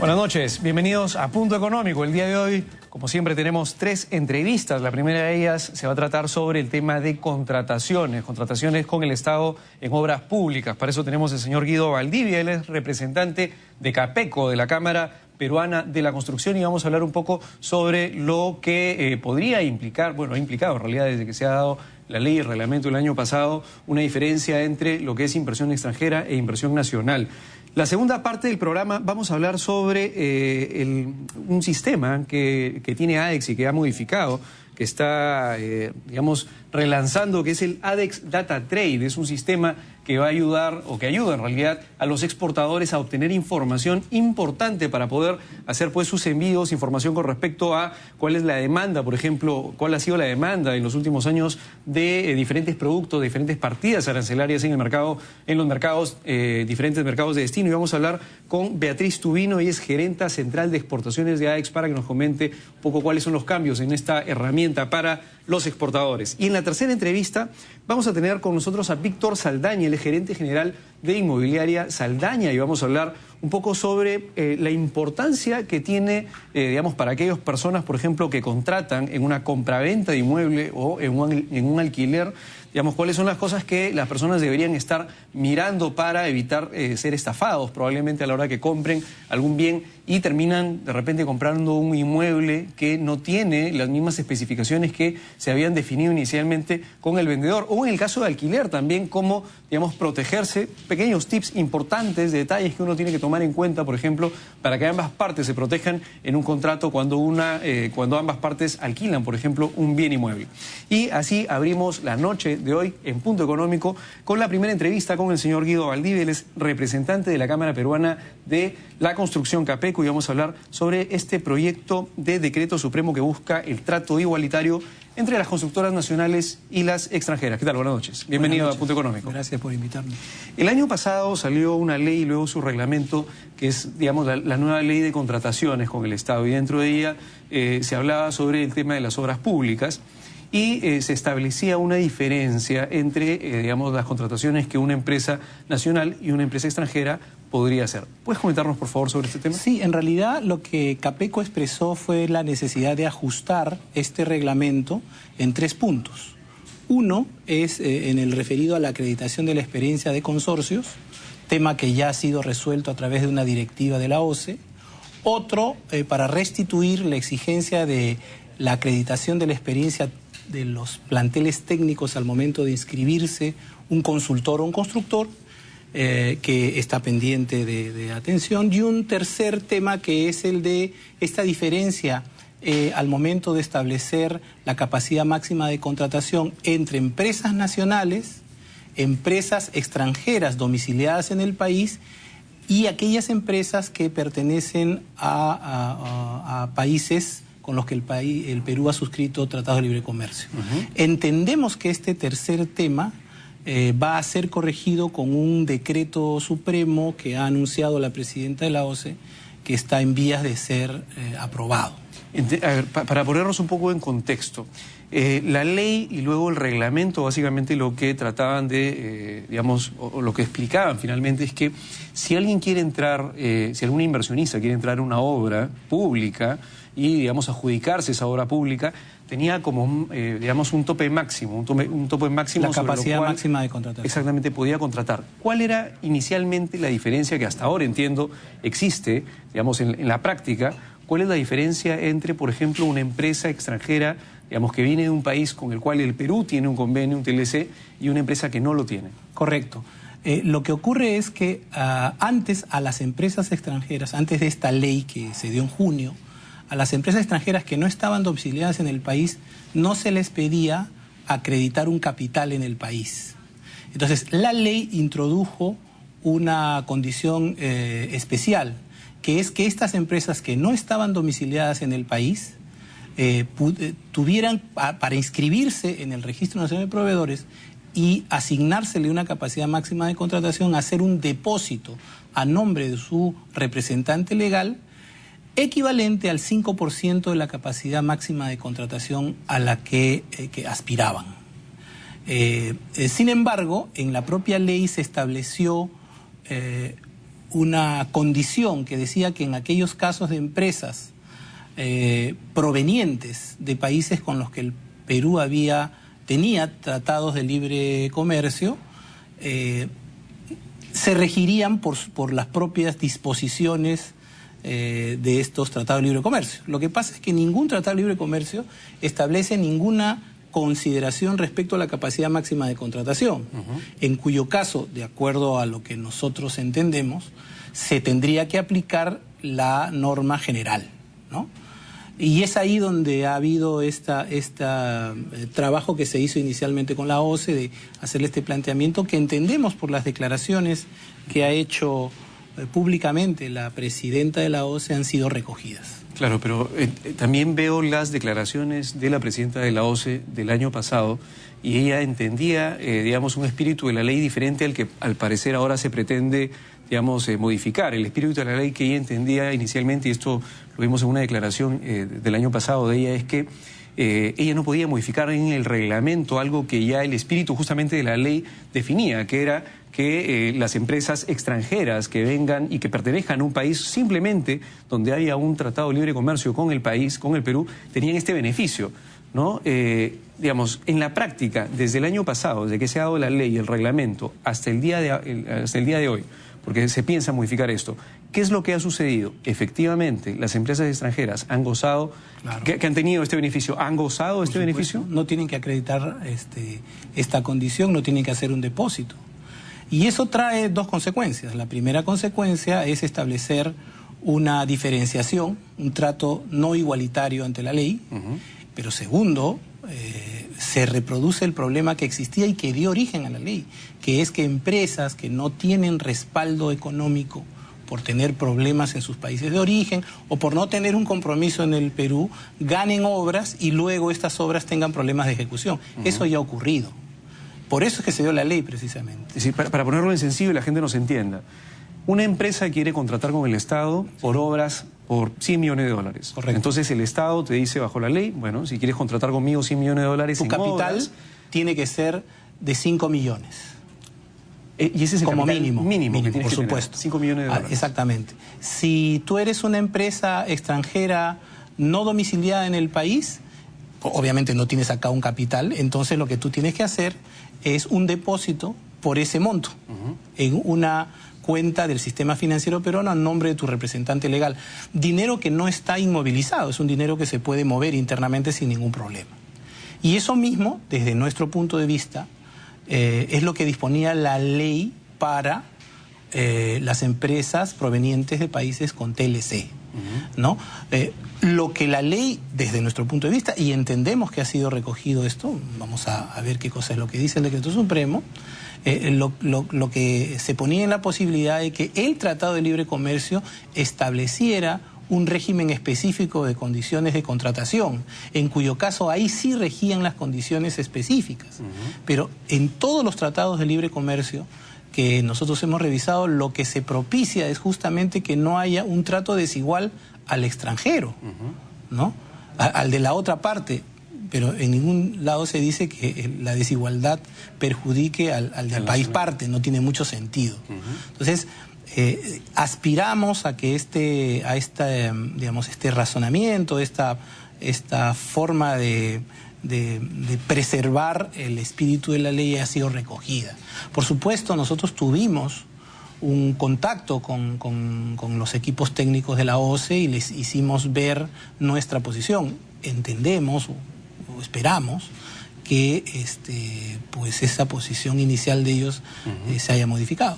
Buenas noches, bienvenidos a Punto Económico. El día de hoy, como siempre, tenemos 3 entrevistas. La primera de ellas se va a tratar sobre el tema de contrataciones con el Estado en obras públicas. Para eso tenemos al señor Guido Valdivia, él es representante de CAPECO, de la Cámara Peruana de la Construcción, y vamos a hablar un poco sobre lo que podría implicar, bueno, ha implicado en realidad desde que se ha dado la ley y el reglamento el año pasado, una diferencia entre lo que es inversión extranjera e inversión nacional. La segunda parte del programa vamos a hablar sobre un sistema que tiene ADEX y que ha modificado, que está, digamos, relanzando, que es el ADEX Data Trade. Es un sistema que va a ayudar, o que ayuda en realidad, a los exportadores a obtener información importante para poder hacer pues sus envíos, información con respecto a cuál es la demanda, por ejemplo, cuál ha sido la demanda en los últimos años de diferentes productos, de diferentes partidas arancelarias en el mercado, en los mercados, diferentes mercados de destino. Y vamos a hablar con Beatriz Tubino, ella es gerenta central de exportaciones de ADEX, para que nos comente un poco cuáles son los cambios en esta herramienta para los exportadores. Y en la tercera entrevista vamos a tener con nosotros a Víctor Saldaña, el gerente general de Inmobiliaria Saldaña, y vamos a hablar un poco sobre la importancia que tiene, digamos, para aquellas personas, por ejemplo, que contratan en una compraventa de inmueble o en un alquiler, digamos, cuáles son las cosas que las personas deberían estar mirando para evitar ser estafados probablemente a la hora que compren algún bien y terminan de repente comprando un inmueble que no tiene las mismas especificaciones que se habían definido inicialmente con el vendedor. O en el caso de alquiler también, cómo, digamos, protegerse, pequeños tips importantes, detalles que uno tiene que tomar en cuenta, por ejemplo, para que ambas partes se protejan en un contrato cuando ambas partes alquilan, por ejemplo, un bien inmueble. Y así abrimos la noche de hoy en Punto Económico con la primera entrevista con el señor Guido Valdivia, él es representante de la Cámara Peruana de la Construcción CAPECO, y vamos a hablar sobre este proyecto de decreto supremo que busca el trato igualitario entre las constructoras nacionales y las extranjeras. ¿Qué tal? Buenas noches. Bienvenido a Punto Económico. Gracias por invitarme. El año pasado salió una ley y luego su reglamento, que es, digamos, la nueva ley de contrataciones con el Estado, y dentro de ella se hablaba sobre el tema de las obras públicas y se establecía una diferencia entre, digamos, las contrataciones que una empresa nacional y una empresa extranjera podría hacer. ¿Puedes comentarnos, por favor, sobre este tema? Sí, en realidad lo que CAPECO expresó fue la necesidad de ajustar este reglamento en 3 puntos. Uno es en el referido a la acreditación de la experiencia de consorcios, tema que ya ha sido resuelto a través de una directiva de la OCE. Otro, para restituir la exigencia de la acreditación de la experiencia de los planteles técnicos al momento de inscribirse un consultor o un constructor, que está pendiente de atención. Y un tercer tema, que es el de esta diferencia al momento de establecer la capacidad máxima de contratación entre empresas nacionales, empresas extranjeras domiciliadas en el país y aquellas empresas que pertenecen a países con los que el Perú ha suscrito tratados de libre comercio. Entendemos que este tercer tema va a ser corregido con un decreto supremo que ha anunciado la presidenta de la OCE, que está en vías de ser aprobado. A ver, para ponernos un poco en contexto, la ley y luego el reglamento, básicamente lo que trataban de, digamos, o lo que explicaban finalmente es que si alguien quiere entrar, si algún inversionista quiere entrar en una obra pública y, digamos, adjudicarse esa obra pública, tenía como, digamos, un tope máximo, un tope máximo. La capacidad máxima de contratación. Exactamente, podía contratar. ¿Cuál era inicialmente la diferencia que hasta ahora entiendo existe, digamos, en la práctica? ¿Cuál es la diferencia entre, por ejemplo, una empresa extranjera, digamos, que viene de un país con el cual el Perú tiene un convenio, un TLC, y una empresa que no lo tiene? Correcto. Lo que ocurre es que antes a las empresas extranjeras, antes de esta ley que se dio en junio, a las empresas extranjeras que no estaban domiciliadas en el país no se les pedía acreditar un capital en el país. Entonces, la ley introdujo una condición especial, que es que estas empresas que no estaban domiciliadas en el país tuvieran, para inscribirse en el Registro Nacional de Proveedores y asignársele una capacidad máxima de contratación, hacer un depósito a nombre de su representante legal equivalente al 5% de la capacidad máxima de contratación a la que aspiraban. Sin embargo, en la propia ley se estableció una condición que decía que en aquellos casos de empresas provenientes de países con los que el Perú tenía tratados de libre comercio, se regirían por las propias disposiciones de estos tratados de libre comercio. Lo que pasa es que ningún tratado de libre comercio establece ninguna consideración respecto a la capacidad máxima de contratación, en cuyo caso, de acuerdo a lo que nosotros entendemos, se tendría que aplicar la norma general, ¿no? Y es ahí donde ha habido trabajo que se hizo inicialmente con la OCE de hacerle este planteamiento que entendemos por las declaraciones que ha hecho públicamente la presidenta de la OCE han sido recogidas. Claro, pero también veo las declaraciones de la presidenta de la OCE del año pasado y ella entendía, digamos, un espíritu de la ley diferente al que al parecer ahora se pretende, digamos, modificar. El espíritu de la ley que ella entendía inicialmente, y esto lo vimos en una declaración del año pasado de ella, es que ella no podía modificar en el reglamento algo que ya el espíritu justamente de la ley definía, que era que las empresas extranjeras que vengan y que pertenezcan a un país simplemente donde haya un tratado de libre comercio con el país, con el Perú, tenían este beneficio, ¿no? Digamos, en la práctica, desde el año pasado, desde que se ha dado la ley y el reglamento hasta el día de hoy, porque se piensa modificar esto, ¿qué es lo que ha sucedido? Efectivamente, las empresas extranjeras han gozado, claro, que han tenido este beneficio, ¿han gozado este beneficio? No tienen que acreditar esta condición, no tienen que hacer un depósito. Y eso trae dos consecuencias. La primera consecuencia es establecer una diferenciación, un trato no igualitario ante la ley, pero segundo, se reproduce el problema que existía y que dio origen a la ley, que es que empresas que no tienen respaldo económico por tener problemas en sus países de origen o por no tener un compromiso en el Perú, ganen obras y luego estas obras tengan problemas de ejecución. Eso ya ha ocurrido. Por eso es que se dio la ley, precisamente. Es decir, para ponerlo en sencillo y la gente nos entienda, una empresa quiere contratar con el Estado por obras por 100 millones de dólares. Correcto. Entonces el Estado te dice bajo la ley, bueno, si quieres contratar conmigo 100 millones de dólares tu capital tiene que ser de 5 millones. Y ese es el como mínimo que tienes por que supuesto. Tener, 5 millones de dólares. Exactamente. Si tú eres una empresa extranjera no domiciliada en el país, obviamente no tienes acá un capital, entonces lo que tú tienes que hacer es un depósito por ese monto en una cuenta del sistema financiero peruano a nombre de tu representante legal. Dinero que no está inmovilizado, es un dinero que se puede mover internamente sin ningún problema. Y eso mismo, desde nuestro punto de vista, es lo que disponía la ley para las empresas provenientes de países con TLC, ¿no? Lo que la ley, desde nuestro punto de vista, y entendemos que ha sido recogido esto, vamos a ver qué cosa es lo que dice el Decreto Supremo, lo que se ponía en la posibilidad de que el Tratado de Libre Comercio estableciera un régimen específico de condiciones de contratación, en cuyo caso ahí sí regían las condiciones específicas. Pero en todos los tratados de libre comercio que nosotros hemos revisado, lo que se propicia es justamente que no haya un trato desigual al extranjero, ¿no? Al de la otra parte, pero en ningún lado se dice que la desigualdad perjudique al del país parte, no tiene mucho sentido. Entonces, aspiramos a que este razonamiento, esta forma de preservar el espíritu de la ley haya sido recogida. Por supuesto, nosotros tuvimos un contacto con los equipos técnicos de la OCE y les hicimos ver nuestra posición. Entendemos o esperamos que pues esa posición inicial de ellos se haya modificado.